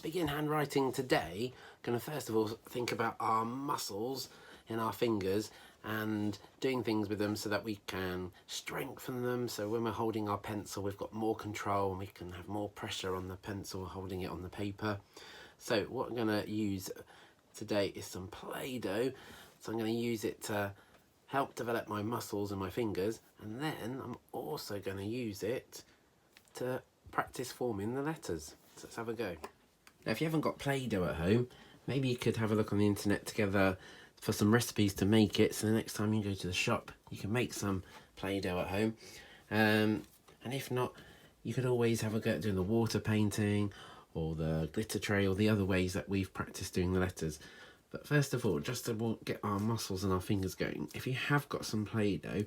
begin handwriting today, I'm going to first of all think about our muscles in our fingers and doing things with them so that we can strengthen them. So when we're holding our pencil, we've got more control and we can have more pressure on the pencil holding it on the paper. So what I'm going to use today is some Play-Doh. So I'm going to use it to help develop my muscles in my fingers, and then I'm also going to use it to practice forming the letters. So let's have a go. Now if you haven't got Play-Doh at home, maybe you could have a look on the internet together for some recipes to make it, so the next time you go to the shop you can make some Play-Doh at home. And if not, you could always have a go at doing the water painting or the glitter tray or the other ways that we've practiced doing the letters. But first of all, just to get our muscles and our fingers going, if you have got some Play-Doh,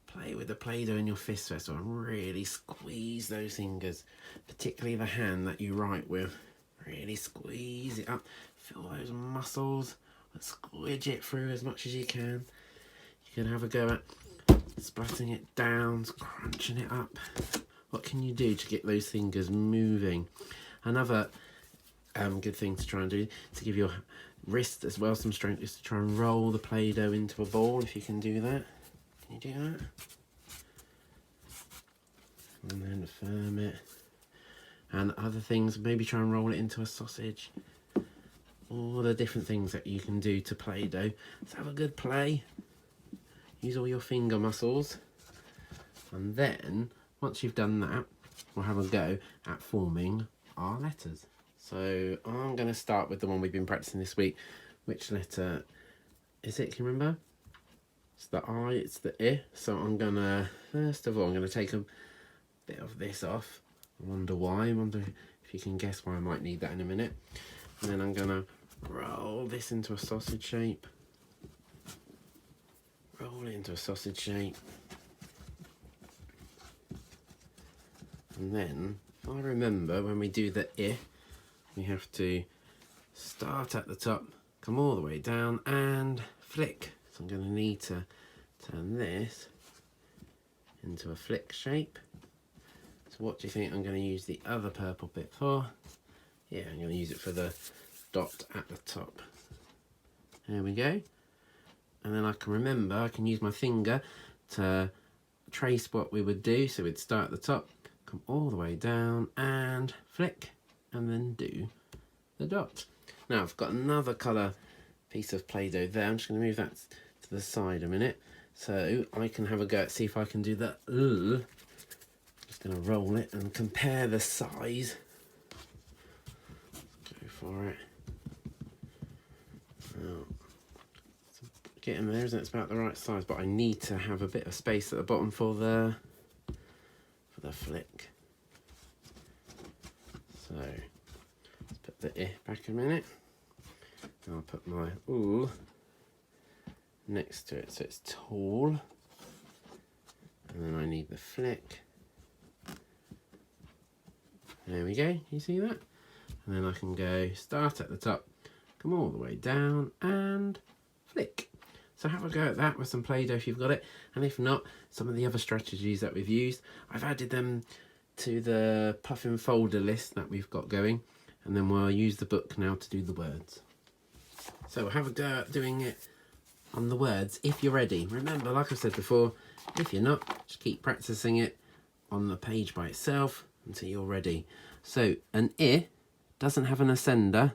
play with the Play-Doh in your fist first of all and really squeeze those fingers, particularly the hand that you write with. Really squeeze it up, feel those muscles, squidge it through as much as you can. You can have a go at splatting it down, crunching it up. What can you do to get those fingers moving? Another good thing to try and do to give your wrist as well some strength is to try and roll the Play-Doh into a ball, if you can do that. Can you do that? And then firm it. And other things, maybe try and roll it into a sausage. All the different things that you can do to Play-Doh. Let's have a good play. Use all your finger muscles. And then, once you've done that, we'll have a go at forming our letters. So I'm going to start with the one we've been practicing this week. Which letter is it? Can you remember? It's the I, it's the I. So I'm going to, first of all, I'm going to take a bit of this off. I wonder why. I wonder if you can guess why. I might need that in a minute. And then I'm going to roll this into a sausage shape. Roll it into a sausage shape. And then, if I remember, when we do the I, we have to start at the top, come all the way down and flick. So I'm going to need to turn this into a flick shape. So what do you think I'm going to use the other purple bit for? Yeah, I'm going to use it for the dot at the top. There we go. And then I can remember, I can use my finger to trace what we would do. So we'd start at the top, come all the way down and flick, and then do the dot. Now I've got another colour piece of Play-Doh there. I'm just going to move that to the side a minute so I can have a go at see if I can do the Just going to roll it and compare the size. Go for it. Oh, it's getting there, isn't it? It's about the right size, but I need to have a bit of space at the bottom for the flick. So let's put the I back a minute. And I'll put my next to it so it's tall. And then I need the flick. There we go, you see that? And then I can go start at the top, come all the way down and flick. So have a go at that with some Play-Doh if you've got it. And if not, some of the other strategies that we've used, I've added them to the puffin folder list that we've got going. And then we'll use the book now to do the words. So we'll have a go at doing it on the words if you're ready. Remember, like I said before, if you're not, just keep practicing it on the page by itself until you're ready. So an I doesn't have an ascender,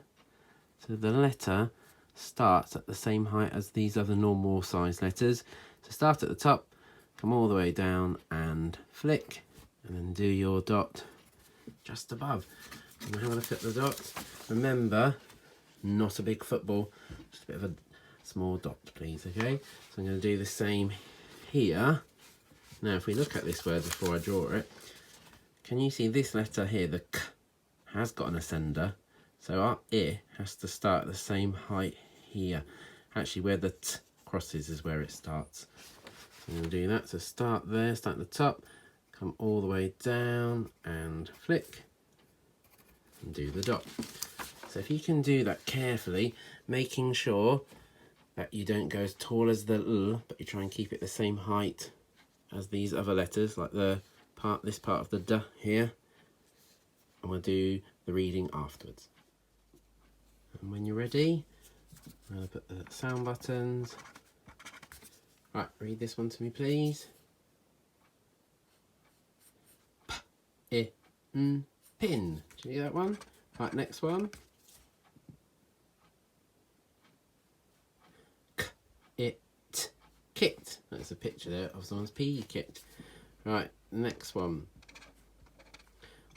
so the letter starts at the same height as these other normal size letters. So start at the top, come all the way down and flick, and then do your dot just above. And have a look at the dots. Remember, not a big football, just a bit of a small dot, please, okay? So I'm going to do the same here. Now, if we look at this word before I draw it, can you see this letter here, the K, has got an ascender. So our I has to start at the same height here. Actually, where the T crosses is where it starts. So we'll do that. So start there, start at the top, come all the way down and flick and do the dot. So if you can do that carefully, making sure that you don't go as tall as the L, but you try and keep it the same height as these other letters, like this part of the D here. And we'll do the reading afterwards. And when you're ready, I'm going to put the sound buttons. Right, read this one to me, please. Pin. Do you hear that one? Right, next one. Kit. That's a picture there of someone's PE kit. Right, next one.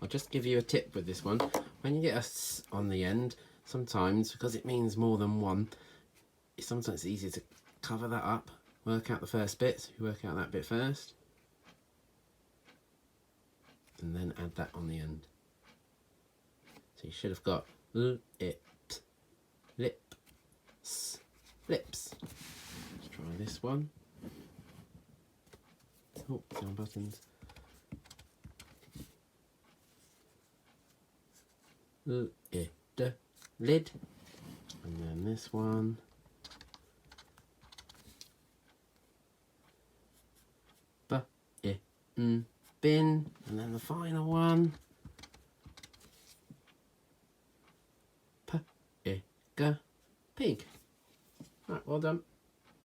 I'll just give you a tip with this one. When you get a S on the end, sometimes, because it means more than one, it's sometimes easier to cover that up. Work out the first bit. So you work out that bit first. And then add that on the end. So you should have got lips. Let's try this one. Oh, sound buttons. Lid. And then this one. Bin. And then the final one. Pig. Right, well done.